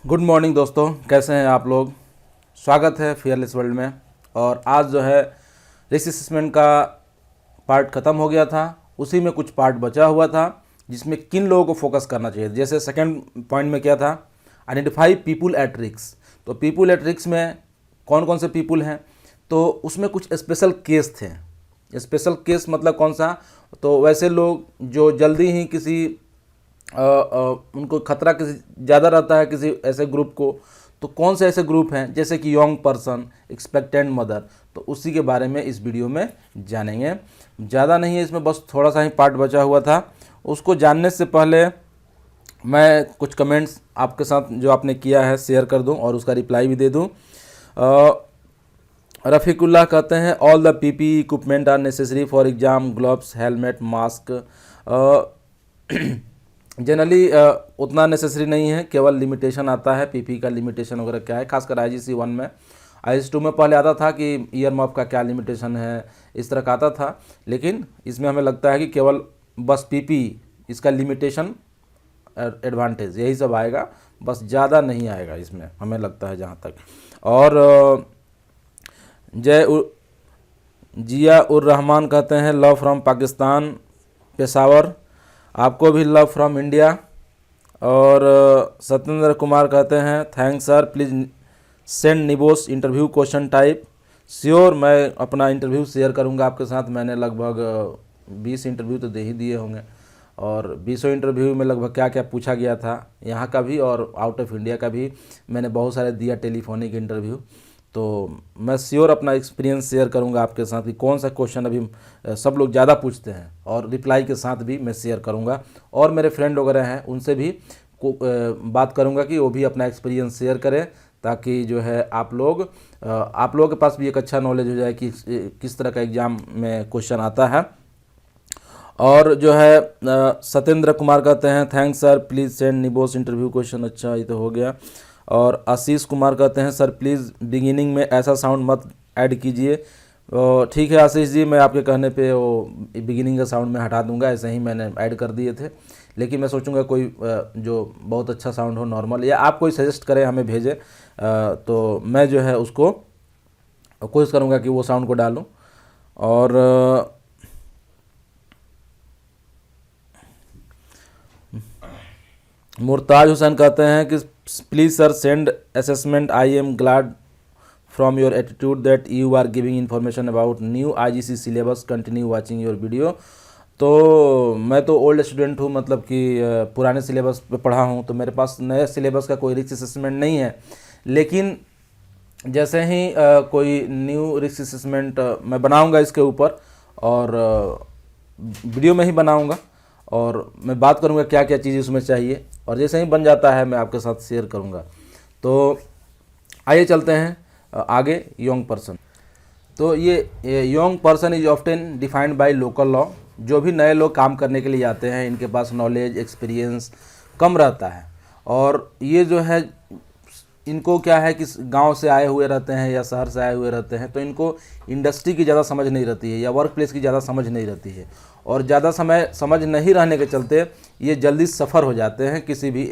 Good morning दोस्तों, कैसे हैं आप लोग। स्वागत है फियरलेस वर्ल्ड में। और आज जो है रिस्क असेसमेंट का पार्ट ख़त्म हो गया था, उसी में कुछ पार्ट बचा हुआ था जिसमें किन लोगों को फोकस करना चाहिए। जैसे सेकंड पॉइंट में क्या था, आइडेंटिफाई पीपुल एट रिस्क। तो पीपुल एट रिस्क में कौन कौन से पीपुल हैं, तो उसमें कुछ स्पेशल केस थे। स्पेशल केस मतलब कौन सा, तो वैसे लोग जो जल्दी ही किसी उनको खतरा किसी ज़्यादा रहता है किसी ऐसे ग्रुप को। तो कौन से ऐसे ग्रुप हैं, जैसे कि यंग पर्सन, एक्सपेक्टेंट मदर, तो उसी के बारे में इस वीडियो में जानेंगे। ज़्यादा नहीं है इसमें, बस थोड़ा सा ही पार्ट बचा हुआ था। उसको जानने से पहले मैं कुछ कमेंट्स आपके साथ जो आपने किया है शेयर कर दूं और उसका रिप्लाई भी दे दूं। रफ़ीकुल्लाह कहते हैं all the PP equipment are necessary for exam, gloves, helmet, mask. Generally उतना नेसेसरी नहीं है, केवल लिमिटेशन आता है। पीपी का लिमिटेशन वगैरह क्या है, खासकर IGC 1 में। IGC 2 में पहले आता था कि ईयर मफ का क्या लिमिटेशन है, इस तरह का आता था। लेकिन इसमें हमें लगता है कि केवल बस पीपी इसका लिमिटेशन एडवांटेज यही सब आएगा, बस ज़्यादा नहीं आएगा इसमें, हमें लगता है जहाँ तक। और जिया उर रहमान कहते हैं लव फ्रॉम पाकिस्तान, पेशावर। आपको भी लव फ्रॉम इंडिया। और सत्येंद्र कुमार कहते हैं thanks sir, please send निबोस interview question type. Sure, मैं अपना इंटरव्यू शेयर करूंगा आपके साथ। मैंने लगभग 20 इंटरव्यू तो दे ही दिए होंगे, और 20 इंटरव्यू में लगभग क्या क्या पूछा गया था, यहाँ का भी और आउट ऑफ इंडिया का भी मैंने बहुत सारे दिया टेलीफोनिक इंटरव्यू। तो मैं श्योर अपना एक्सपीरियंस शेयर करूंगा आपके साथ कि कौन सा क्वेश्चन अभी सब लोग ज़्यादा पूछते हैं, और रिप्लाई के साथ भी मैं शेयर करूंगा। और मेरे फ्रेंड वगैरह हैं उनसे भी बात करूंगा कि वो भी अपना एक्सपीरियंस शेयर करें, ताकि जो है आप लोगों के पास भी एक अच्छा नॉलेज हो जाए कि किस तरह का एग्ज़ाम में क्वेश्चन आता है। और जो है सत्येंद्र कुमार कहते हैं thanks sir, please send निबोस interview question. अच्छा, ये तो हो गया। और आशीष कुमार कहते हैं सर प्लीज़ बिगिनिंग में ऐसा साउंड मत ऐड कीजिए। ठीक है आशीष जी, मैं आपके कहने पे वो बिगिनिंग का साउंड में हटा दूंगा, ऐसे ही मैंने ऐड कर दिए थे। लेकिन मैं सोचूंगा कोई जो बहुत अच्छा साउंड हो, नॉर्मल, या आप कोई सजेस्ट करें हमें भेजें, तो मैं जो है उसको कोशिश करूँगा कि वो साउंड को डालूँ। और मुर्ताज हुसैन कहते हैं कि please sir send assessment, I am glad from your attitude that you are giving information about new IGC syllabus, continue watching your video. तो मैं तो ओल्ड स्टूडेंट हूँ, मतलब कि पुराने सिलेबस पे पढ़ा हूँ, तो मेरे पास नए सिलेबस का कोई रिस्क असेसमेंट नहीं है। लेकिन जैसे ही कोई न्यू रिस्क असेसमेंट मैं बनाऊँगा इसके ऊपर, और वीडियो में ही बनाऊँगा, और मैं बात करूँगा क्या क्या चीज़ उसमें चाहिए, और जैसे ही बन जाता है मैं आपके साथ शेयर करूँगा। तो आइए चलते हैं आगे। यंग पर्सन, तो ये young person is often defined by local law. जो भी नए लोग काम करने के लिए आते हैं, इनके पास नॉलेज, एक्सपीरियंस कम रहता है, और ये जो है इनको क्या है कि गांव से आए हुए रहते हैं या शहर से आए हुए रहते हैं, तो इनको इंडस्ट्री की ज़्यादा समझ नहीं रहती है या वर्क प्लेस की ज़्यादा समझ नहीं रहती है, और ज़्यादा समय समझ नहीं रहने के चलते ये जल्दी सफ़र हो जाते हैं किसी भी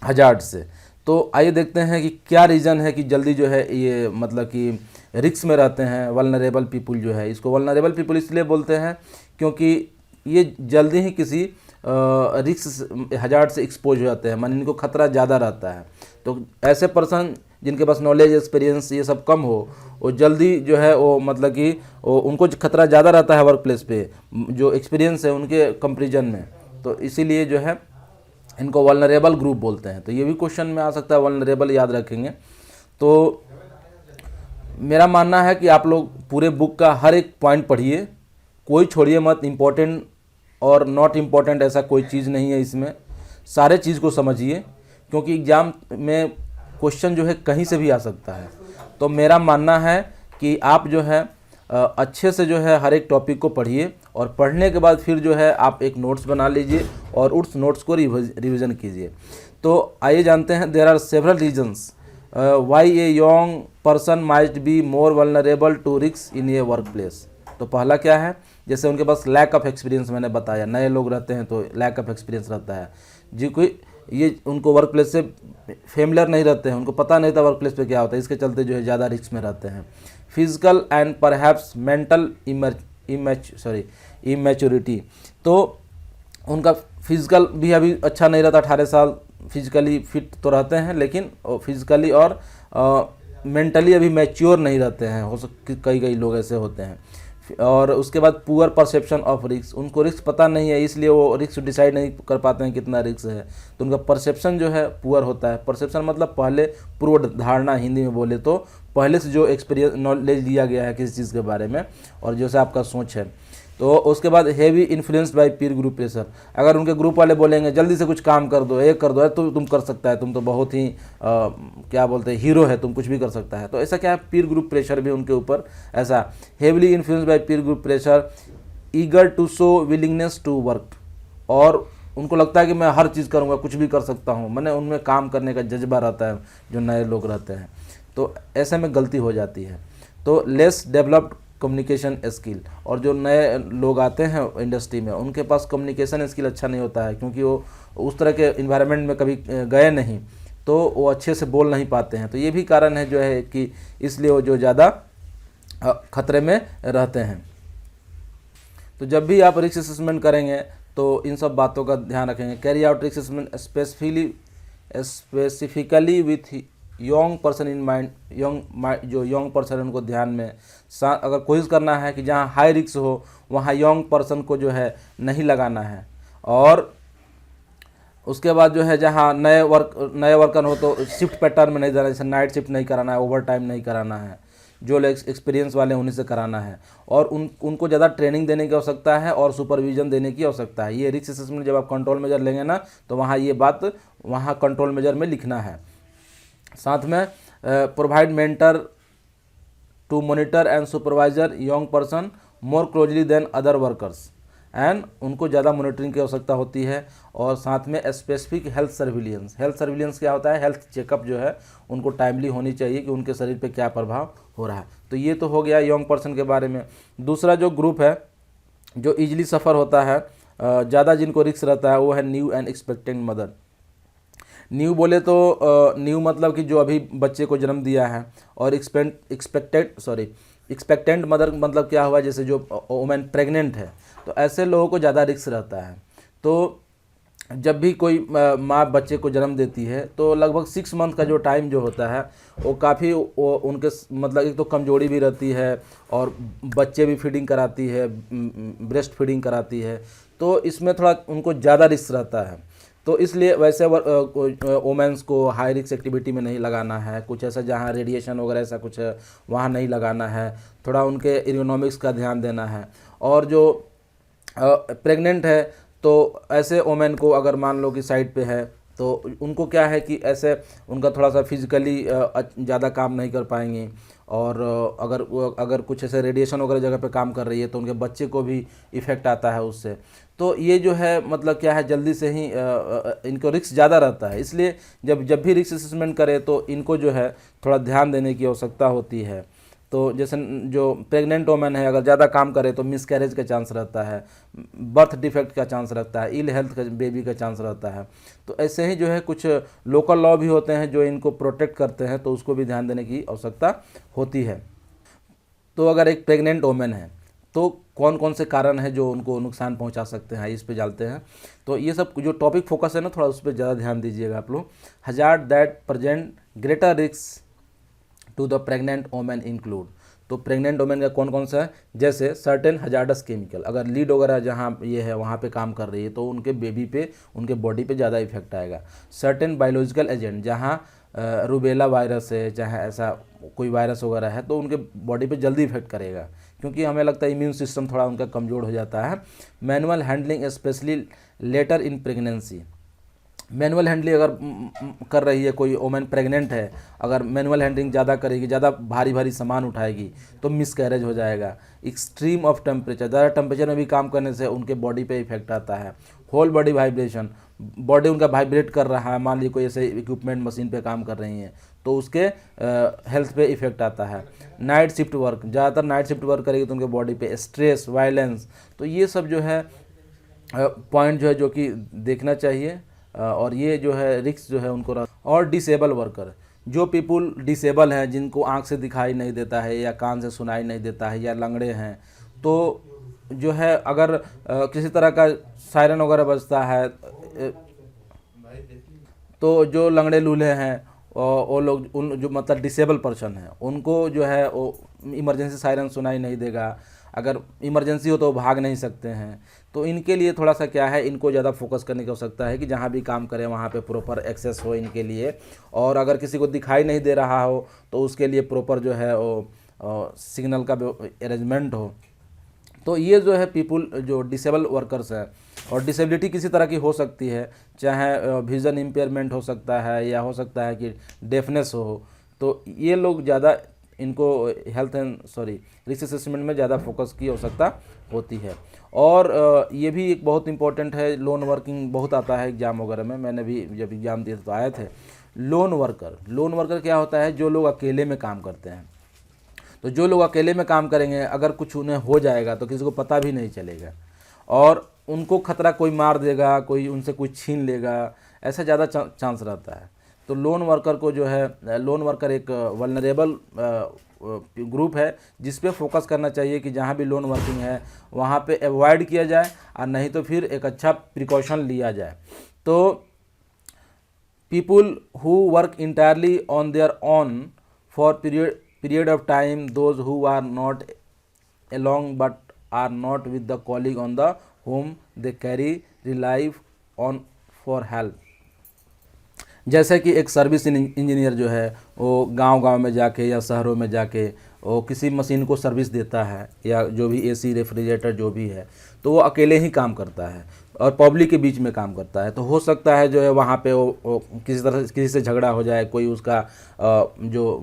हजार्ड से। तो आइए देखते हैं कि क्या रीज़न है कि जल्दी जो है ये मतलब कि रिस्क में रहते हैं। वल्नरेबल पीपुल जो है, इसको वल्नरेबल पीपुल इसलिए बोलते हैं क्योंकि ये जल्दी ही किसी रिस्क हजार्ड से एक्सपोज हो जाते हैं, माने इनको खतरा ज़्यादा रहता है। तो ऐसे पर्सन जिनके पास नॉलेज, एक्सपीरियंस ये सब कम हो, वो जल्दी जो है वो मतलब कि उनको खतरा ज़्यादा रहता है वर्क प्लेस पे, जो एक्सपीरियंस है उनके कंपेरिजन में। तो इसीलिए जो है इनको वल्नरेबल ग्रुप बोलते हैं। तो ये भी क्वेश्चन में आ सकता है, वल्नरेबल याद रखेंगे। तो मेरा मानना है कि आप लोग पूरे बुक का हर एक पॉइंट पढ़िए, कोई छोड़िए मत। इम्पोर्टेंट और नॉट इम्पोर्टेंट ऐसा कोई चीज़ नहीं है इसमें, सारे चीज़ को समझिए, क्योंकि एग्ज़ाम में क्वेश्चन जो है कहीं से भी आ सकता है। तो मेरा मानना है कि आप जो है अच्छे से जो है हर एक टॉपिक को पढ़िए, और पढ़ने के बाद फिर जो है आप एक नोट्स बना लीजिए और उस नोट्स को रिवीजन कीजिए। तो आइए जानते हैं, there are several reasons why a young person might be more vulnerable to risk in a work place. तो पहला क्या है, जैसे उनके पास लैक ऑफ एक्सपीरियंस, मैंने बताया नए लोग रहते हैं तो लैक ऑफ एक्सपीरियंस रहता है। जी कोई ये उनको वर्क प्लेस से फेमिलियर नहीं रहते हैं, उनको पता नहीं था वर्क प्लेस पे क्या होता है, इसके चलते जो है ज़्यादा रिस्क में रहते हैं। Physical and perhaps mental immaturity, तो उनका फिजिकल भी अभी अच्छा नहीं रहता, 18 साल फिजिकली फिट तो रहते हैं लेकिन फिजिकली और मेंटली अभी मैच्योर नहीं रहते हैं, हो सकते कई लोग ऐसे होते हैं। और उसके बाद पुअर परसेप्शन ऑफ रिस्क, उनको रिस्क पता नहीं है इसलिए वो रिस्क डिसाइड नहीं कर पाते हैं कितना रिस्क है, तो उनका परसेप्शन जो है पुअर होता है। परसेप्शन मतलब पहले पूर्व धारणा, हिंदी में बोले तो पहले से जो एक्सपीरियंस नॉलेज लिया गया है किसी चीज़ के बारे में और जैसे आपका सोच है। तो उसके बाद heavy influenced by peer group pressure, अगर उनके ग्रुप वाले बोलेंगे जल्दी से कुछ काम कर दो, एक कर दो, तो तुम कर सकता है, तुम तो बहुत ही क्या बोलते हैं हीरो है, तुम कुछ भी कर सकता है, तो ऐसा क्या है, पीर ग्रुप प्रेशर भी उनके ऊपर ऐसा। Heavily influenced by peer group pressure, eager to show willingness to work, और उनको लगता है कि मैं हर चीज़ करूँगा, कुछ भी कर सकता हूँ, मैंने उनमें काम करने का जज्बा रहता है जो नए लोग रहते हैं, तो ऐसे में गलती हो जाती है। तो लेस डेवलप्ड कम्युनिकेशन स्किल, और जो नए लोग आते हैं इंडस्ट्री में उनके पास कम्युनिकेशन स्किल अच्छा नहीं होता है, क्योंकि वो उस तरह के इन्वायरमेंट में कभी गए नहीं, तो वो अच्छे से बोल नहीं पाते हैं, तो ये भी कारण है जो है कि इसलिए वो जो ज़्यादा खतरे में रहते हैं। तो जब भी आप रिस्क असेसमेंट करेंगे तो इन सब बातों का ध्यान रखेंगे। Carry out risk assessment specifically with young person in mind, जो यंग पर्सन है उनको ध्यान में, अगर कोशिश करना है कि जहाँ हाई रिस्क हो वहाँ यंग पर्सन को जो है नहीं लगाना है। और उसके बाद जो है जहाँ नए वर्कर हो तो शिफ्ट पैटर्न में नहीं जाना, जैसे नाइट शिफ्ट नहीं कराना है, ओवर टाइम नहीं कराना है, जो लोग एक्सपीरियंस वाले हैं उन्हीं से कराना है, और उनको ज़्यादा ट्रेनिंग देने की आवश्यकता है और सुपरविजन देने की आवश्यकता है। ये रिस्क असेसमेंट जब आप कंट्रोल मेजर लेंगे ना तो वहाँ ये बात वहाँ कंट्रोल मेजर में लिखना है। साथ में provide mentor to monitor and supervisor young person more closely than other workers, and उनको ज़्यादा मॉनिटरिंग की आवश्यकता होती है। और साथ में स्पेसिफिक हेल्थ सर्विलियंस क्या होता है, हेल्थ चेकअप जो है उनको टाइमली होनी चाहिए कि उनके शरीर पे क्या प्रभाव हो रहा है। तो ये तो हो गया यंग पर्सन के बारे में। दूसरा जो ग्रुप है जो ईजिली सफ़र होता है, ज़्यादा जिनको रिस्क रहता है, वो है new and expectant mother. New बोले तो न्यू मतलब कि जो अभी बच्चे को जन्म दिया है, और एक्सपेक्टेंट मदर मतलब क्या हुआ, जैसे जो वुमेन प्रेग्नेंट है, तो ऐसे लोगों को ज़्यादा रिस्क रहता है। तो जब भी कोई माँ बच्चे को जन्म देती है तो लगभग 6 मंथ का जो टाइम जो होता है वो काफ़ी उनके मतलब एक तो कमजोरी भी रहती है और बच्चे भी फीडिंग कराती है, ब्रेस्ट फीडिंग कराती है, तो इसमें थोड़ा उनको ज़्यादा रिस्क रहता है। तो इसलिए वैसे वोमेंस को हाई रिस्क एक्टिविटी में नहीं लगाना है, कुछ ऐसा जहाँ रेडिएशन वगैरह ऐसा कुछ है वहाँ नहीं लगाना है, थोड़ा उनके इकोनॉमिक्स का ध्यान देना है। और जो प्रेग्नेंट है तो ऐसे वोमेन को अगर मान लो कि साइड पे है तो उनको क्या है कि ऐसे उनका थोड़ा सा फिजिकली ज़्यादा काम नहीं कर पाएंगी, और अगर कुछ ऐसे रेडिएशन वगैरह जगह पे काम कर रही है तो उनके बच्चे को भी इफ़ेक्ट आता है उससे। तो ये जो है मतलब क्या है, जल्दी से ही इनको रिस्क ज़्यादा रहता है, इसलिए जब भी रिस्क असेसमेंट करें तो इनको जो है थोड़ा ध्यान देने की आवश्यकता होती है। तो जैसे जो प्रेग्नेंट वोमेन है अगर ज़्यादा काम करे तो मिसकैरेज का चांस रहता है, बर्थ डिफेक्ट का चांस रहता है, इल हेल्थ का बेबी का चांस रहता है। तो ऐसे ही जो है कुछ लोकल लॉ भी होते हैं जो इनको प्रोटेक्ट करते हैं, तो उसको भी ध्यान देने की आवश्यकता होती है। तो अगर एक प्रेग्नेंट वोमेन है तो कौन कौन से कारण हैं जो उनको नुकसान पहुंचा सकते हैं, इस पे जानते हैं। तो ये सब जो टॉपिक फोकस है ना, थोड़ा उस पर ज़्यादा ध्यान दीजिएगा आप लोग। Hazard that present greater risk to the pregnant women include, तो प्रेग्नेंट वोमेन का कौन कौन सा है, जैसे सर्टेन हजार्डस केमिकल, अगर लीड वगैरह जहाँ ये है वहाँ पे काम कर रही है तो उनके बेबी पे, उनके बॉडी पे ज़्यादा इफेक्ट आएगा। सर्टेन बायोलॉजिकल एजेंट, जहाँ रूबेला वायरस है, चाहे ऐसा कोई वायरस वगैरह है तो उनके बॉडी पे जल्दी इफेक्ट करेगा, क्योंकि हमें लगता है इम्यून सिस्टम थोड़ा उनका कमज़ोर हो जाता है। Manual handling specially later in pregnancy, manual handling अगर कर रही है कोई वोमेन प्रेग्नेंट है, अगर मैनुअल हैंडलिंग ज़्यादा करेगी, ज़्यादा भारी भारी सामान उठाएगी तो मिसकैरेज हो जाएगा। एक्सट्रीम ऑफ टेम्परेचर, ज़्यादा टेम्परेचर में भी काम करने से उनके बॉडी पे इफेक्ट आता है। होल बॉडी वाइब्रेशन, बॉडी उनका वाइब्रेट कर रहा है, मान लीजिए कोई ऐसे इक्विपमेंट मशीन पे काम कर रही हैं तो उसके हेल्थ पे इफेक्ट आता है। नाइट शिफ्ट वर्क, ज़्यादातर नाइट शिफ्ट वर्क करेगी तो उनके बॉडी पे स्ट्रेस, वायलेंस, तो ये सब जो है पॉइंट जो है जो कि देखना चाहिए। और ये जो है रिस्क जो है उनको और डिसेबल वर्कर, जो पीपुल डिसेबल हैं, जिनको आंख से दिखाई नहीं देता है या कान से सुनाई नहीं देता है या लंगड़े हैं, तो जो है अगर किसी तरह का सायरन वगैरह बजता है तो जो लंगड़े लूल्हे हैं वो लोग, उन जो मतलब डिसेबल पर्सन हैं, उनको जो है वो इमरजेंसी सायरन सुनाई नहीं देगा, अगर इमरजेंसी हो तो भाग नहीं सकते हैं। तो इनके लिए थोड़ा सा क्या है, इनको ज़्यादा फोकस करने की आवश्यकता है कि जहाँ भी काम करें वहाँ पे प्रॉपर एक्सेस हो इनके लिए, और अगर किसी को दिखाई नहीं दे रहा हो तो उसके लिए प्रॉपर जो है वो सिग्नल का अरेंजमेंट हो। तो ये जो है पीपुल जो डिसेबल वर्कर्स है, और डिसेबिलिटी किसी तरह की हो सकती है, चाहे विज़न इम्पेयरमेंट हो सकता है या हो सकता है कि डेफनेस हो, तो ये लोग ज़्यादा इनको हेल्थ एंड रिस्क असेसमेंट में ज़्यादा फोकस की आवश्यकता होती है। और ये भी एक बहुत इंपॉर्टेंट है, लोन वर्किंग बहुत आता है एग्ज़ाम वगैरह में, मैंने भी जब एग्ज़ाम दिए तो आए थे। लोन वर्कर क्या होता है, जो लोग अकेले में काम करते हैं। तो जो लोग अकेले में काम करेंगे, अगर कुछ उन्हें हो जाएगा तो किसी को पता भी नहीं चलेगा, और उनको खतरा कोई मार देगा, कोई उनसे कुछ छीन लेगा, ऐसा ज़्यादा चांस रहता है। तो लोन वर्कर को जो है, लोन वर्कर एक वल्नरेबल ग्रुप है जिस पे फोकस करना चाहिए कि जहाँ भी लोन वर्किंग है वहाँ पे अवॉइड किया जाए, और नहीं तो फिर एक अच्छा प्रिकॉशन लिया जाए। तो people who work entirely on their own for period of time, those who are not along but are not with the colleague on the whom they carry rely on for help। जैसे कि एक service engineer जो है वो गांव-गांव में जाके या शहरों में जाके वो किसी मशीन को सर्विस देता है, या जो भी एसी रेफ्रिजरेटर जो भी है, तो वो अकेले ही काम करता है और पब्लिक के बीच में काम करता है। तो हो सकता है जो है वहाँ पे वो किसी से झगड़ा हो जाए, कोई उसका जो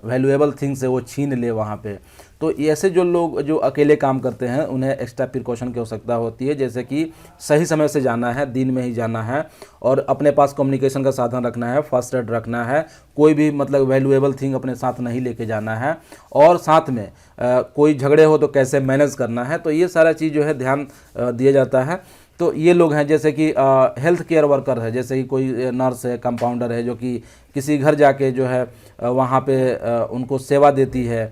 वैल्यूएबल थिंग्स है वो छीन ले वहाँ पे। तो ऐसे जो लोग जो अकेले काम करते हैं उन्हें एक्स्ट्रा प्रिकॉशन की आवश्यकता होती है, जैसे कि सही समय से जाना है, दिन में ही जाना है, और अपने पास कम्युनिकेशन का साधन रखना है, फर्स्ट एड रखना है, कोई भी मतलब वैल्यूएबल थिंग अपने साथ नहीं लेके जाना है, और साथ में कोई झगड़े हो तो कैसे मैनेज करना है। तो ये सारा चीज़ जो है ध्यान दिया जाता है। तो ये लोग हैं जैसे कि हेल्थ केयर वर्कर है, जैसे कि कोई नर्स है, कंपाउंडर है, जो कि किसी घर जाके जो है वहाँ पे उनको सेवा देती है,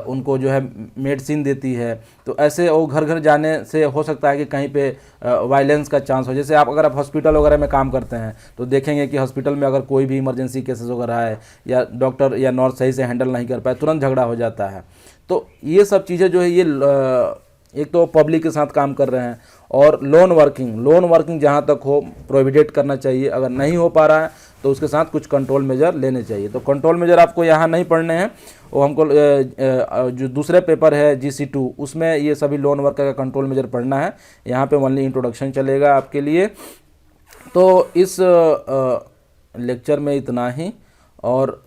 उनको जो है मेडिसिन देती है। तो ऐसे वो घर घर जाने से हो सकता है कि कहीं पे वायलेंस का चांस हो। जैसे अगर आप हॉस्पिटल वगैरह में काम करते हैं तो देखेंगे कि हॉस्पिटल में अगर कोई भी इमरजेंसी केसेस वगैरह है या डॉक्टर या नर्स सही से हैंडल नहीं कर पाए, तुरंत झगड़ा हो जाता है। तो ये सब चीज़ें जो है ये एक तो पब्लिक के साथ काम कर रहे हैं, और लोन वर्किंग जहाँ तक हो प्रोहिबिट करना चाहिए। अगर नहीं हो पा रहा है तो उसके साथ कुछ कंट्रोल मेजर लेने चाहिए। तो कंट्रोल मेजर आपको यहाँ नहीं पढ़ने हैं, वो हमको जो दूसरे पेपर है GC2 उसमें ये सभी लोन वर्कर का कंट्रोल मेजर पढ़ना है। यहाँ पे ओनली इंट्रोडक्शन चलेगा आपके लिए। तो इस लेक्चर में इतना ही, और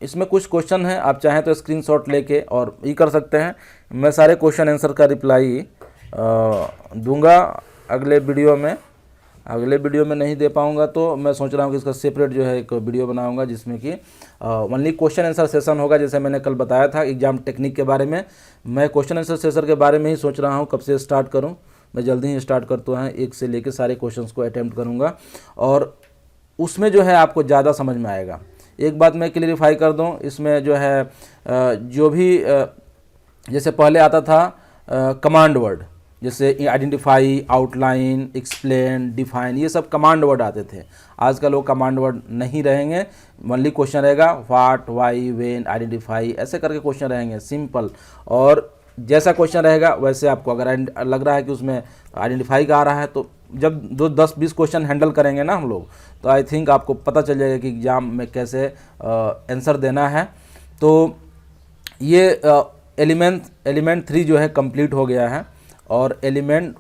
इसमें कुछ क्वेश्चन हैं, आप चाहें तो स्क्रीनशॉट लेके और ये कर सकते हैं। मैं सारे क्वेश्चन आंसर का रिप्लाई दूंगा अगले वीडियो में नहीं दे पाऊंगा तो मैं सोच रहा हूँ कि इसका सेपरेट जो है एक वीडियो बनाऊंगा जिसमें कि ओनली क्वेश्चन आंसर सेशन होगा। जैसे मैंने कल बताया था एग्जाम टेक्निक के बारे में, मैं क्वेश्चन आंसर सेशन के बारे में ही सोच रहा हूँ कब से स्टार्ट करूँ। मैं जल्दी ही स्टार्ट करता हूँ, 1 से लेकर सारे क्वेश्चंस को अटैम्प्ट करूँगा, और उसमें जो है आपको ज़्यादा समझ में आएगा। एक बात मैं क्लियरिफाई कर दूं, इसमें जो है जो भी जैसे पहले आता था कमांड वर्ड, जैसे आइडेंटिफाई, आउटलाइन, एक्सप्लेन, डिफाइन, ये सब कमांड वर्ड आते थे। आजकल वो कमांड वर्ड नहीं रहेंगे, ओनली क्वेश्चन रहेगा व्हाट, व्हाई, व्हेन, आइडेंटिफाई, ऐसे करके क्वेश्चन रहेंगे सिंपल। और जैसा क्वेश्चन रहेगा वैसे आपको अगर लग रहा है कि उसमें आइडेंटिफाई का आ रहा है तो जब 10-20 क्वेश्चन हैंडल करेंगे ना हम लोग, तो आई थिंक आपको पता चल जाएगा कि एग्ज़ाम में कैसे आंसर देना है। तो ये एलिमेंट 3 जो है कंप्लीट हो गया है, और एलिमेंट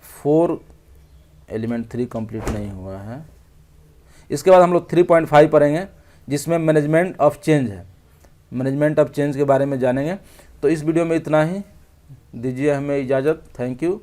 3 कंप्लीट नहीं हुआ है। इसके बाद हम लोग 3.5 पढ़ेंगे जिसमें मैनेजमेंट ऑफ चेंज है, मैनेजमेंट ऑफ चेंज के बारे में जानेंगे। तो इस वीडियो में इतना ही, दीजिए हमें इजाज़त। Thank you.